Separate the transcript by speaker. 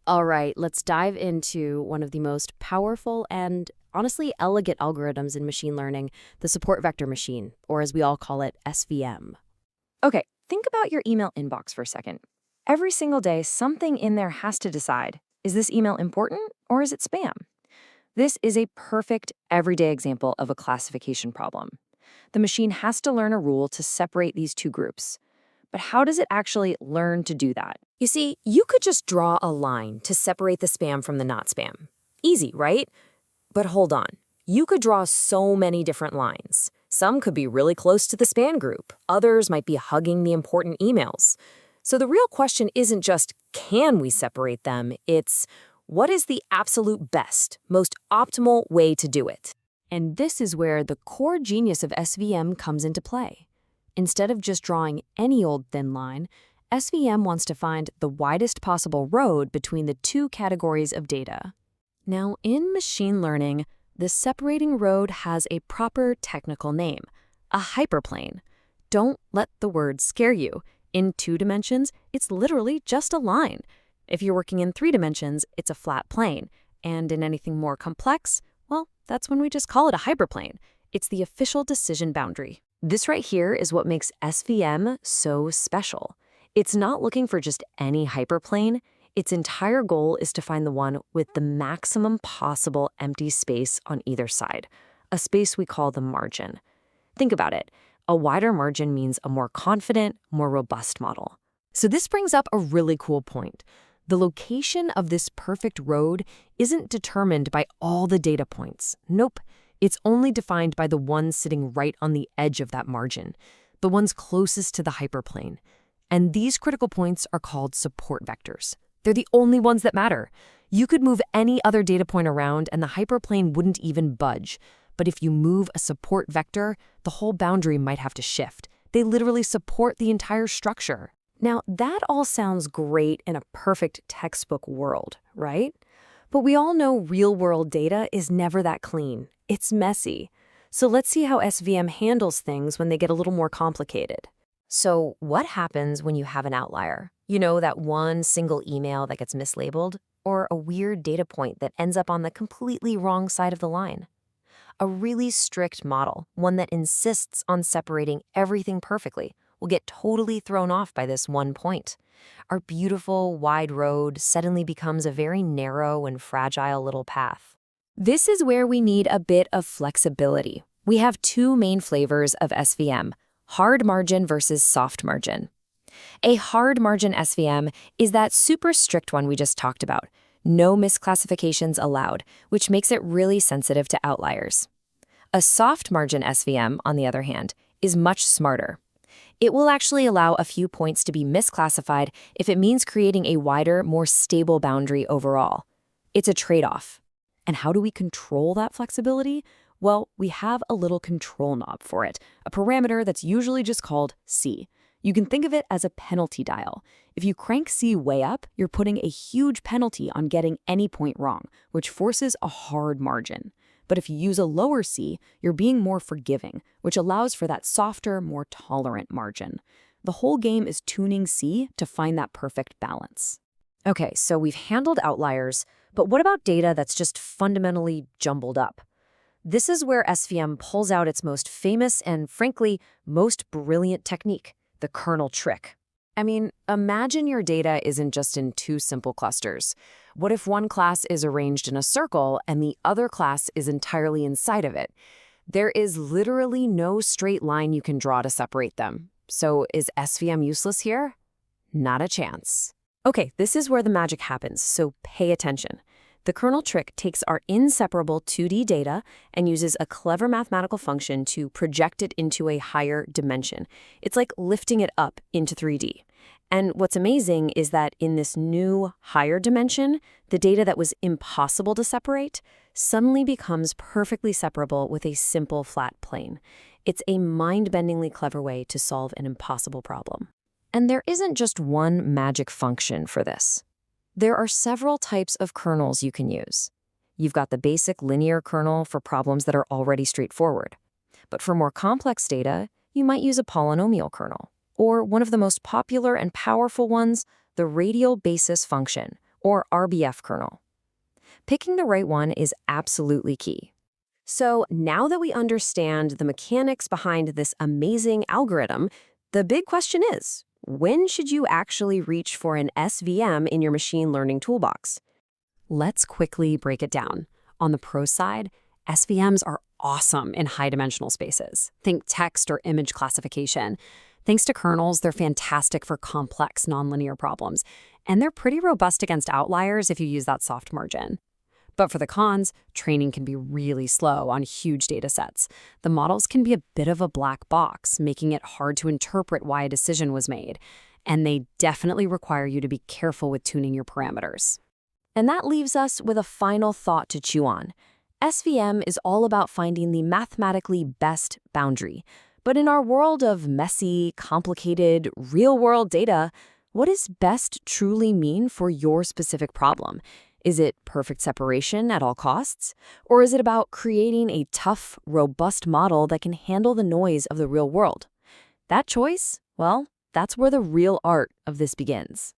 Speaker 1: All right, let's dive into one of the most powerful and honestly elegant algorithms in machine learning, the support vector machine, or as we all call it, SVM.
Speaker 2: Okay, think about your email inbox for a second. Every single day, something in there has to decide, is this email important or is it spam? This is a perfect everyday example of a classification problem. The machine has to learn a rule to separate these two groups. But how does it actually learn to do that?
Speaker 1: You see, you could just draw a line to separate the spam from the not spam. Easy, right? But hold on. You could draw so many different lines. Some could be really close to the spam group. Others might be hugging the important emails. So the real question isn't just, can we separate them? It's, what is the absolute best, most optimal way to do it? And this is where the core genius of SVM comes into play. Instead of just drawing any old thin line, SVM wants to find the widest possible road between the two categories of data. Now, in machine learning, the separating road has a proper technical name, a hyperplane. Don't let the word scare you. In 2 dimensions, it's literally just a line. If you're working in 3 dimensions, it's a flat plane. And in anything more complex, well, that's when we just call it a hyperplane. It's the official decision boundary. This right here is what makes SVM so special. It's not looking for just any hyperplane. Its entire goal is to find the one with the maximum possible empty space on either side, a space we call the margin. Think about it. A wider margin means a more confident, more robust model. So this brings up a really cool point. The location of this perfect road isn't determined by all the data points. Nope. It's only defined by the ones sitting right on the edge of that margin, the ones closest to the hyperplane. And these critical points are called support vectors. They're the only ones that matter. You could move any other data point around and the hyperplane wouldn't even budge. But if you move a support vector, the whole boundary might have to shift. They literally support the entire structure. Now, that all sounds great in a perfect textbook world, right? But we all know real-world data is never that clean. It's messy. So let's see how SVM handles things when they get a little more complicated. So what happens when you have an outlier? You know, that one single email that gets mislabeled? Or a weird data point that ends up on the completely wrong side of the line? A really strict model, one that insists on separating everything perfectly, will get totally thrown off by this one point. Our beautiful, wide road suddenly becomes a very narrow and fragile little path. This is where we need a bit of flexibility. We have 2 main flavors of SVM, hard margin versus soft margin. A hard margin SVM is that super strict one we just talked about. No misclassifications allowed, which makes it really sensitive to outliers. A soft margin SVM, on the other hand, is much smarter. It will actually allow a few points to be misclassified if it means creating a wider, more stable boundary overall. It's a trade-off. And how do we control that flexibility? Well, we have a little control knob for it, a parameter that's usually just called C. You can think of it as a penalty dial. If you crank C way up, you're putting a huge penalty on getting any point wrong, which forces a hard margin. But if you use a lower C, you're being more forgiving, which allows for that softer, more tolerant margin. The whole game is tuning C to find that perfect balance. Okay, so we've handled outliers, but what about data that's just fundamentally jumbled up? This is where SVM pulls out its most famous and, frankly, most brilliant technique, the kernel trick. I mean, imagine your data isn't just in 2 simple clusters. What if one class is arranged in a circle and the other class is entirely inside of it? There is literally no straight line you can draw to separate them. So is SVM useless here? Not a chance. Okay, this is where the magic happens, so pay attention. The kernel trick takes our inseparable 2D data and uses a clever mathematical function to project it into a higher dimension. It's like lifting it up into 3D. And what's amazing is that in this new, higher dimension, the data that was impossible to separate suddenly becomes perfectly separable with a simple flat plane. It's a mind-bendingly clever way to solve an impossible problem. And there isn't just one magic function for this. There are several types of kernels you can use. You've got the basic linear kernel for problems that are already straightforward. But for more complex data, you might use a polynomial kernel, or one of the most popular and powerful ones, the radial basis function,
Speaker 2: or RBF kernel. Picking the right one is absolutely key.
Speaker 1: So now that we understand the mechanics behind this amazing algorithm, the big question is, when should you actually reach for an SVM in your machine learning toolbox? Let's quickly break it down. On the pro side, SVMs are awesome in high-dimensional spaces. Think text or image classification. Thanks to kernels, they're fantastic for complex nonlinear problems, and they're pretty robust against outliers if you use that soft margin. But for the cons, training can be really slow on huge data sets. The models can be a bit of a black box, making it hard to interpret why a decision was made. And they definitely require you to be careful with tuning your parameters. And that leaves us with a final thought to chew on. SVM is all about finding the mathematically best boundary. But in our world of messy, complicated, real-world data, what does best truly mean for your specific problem? Is it perfect separation at all costs? Or is it about creating a tough, robust model that can handle the noise of the real world? That choice, well, that's where the real art of this begins.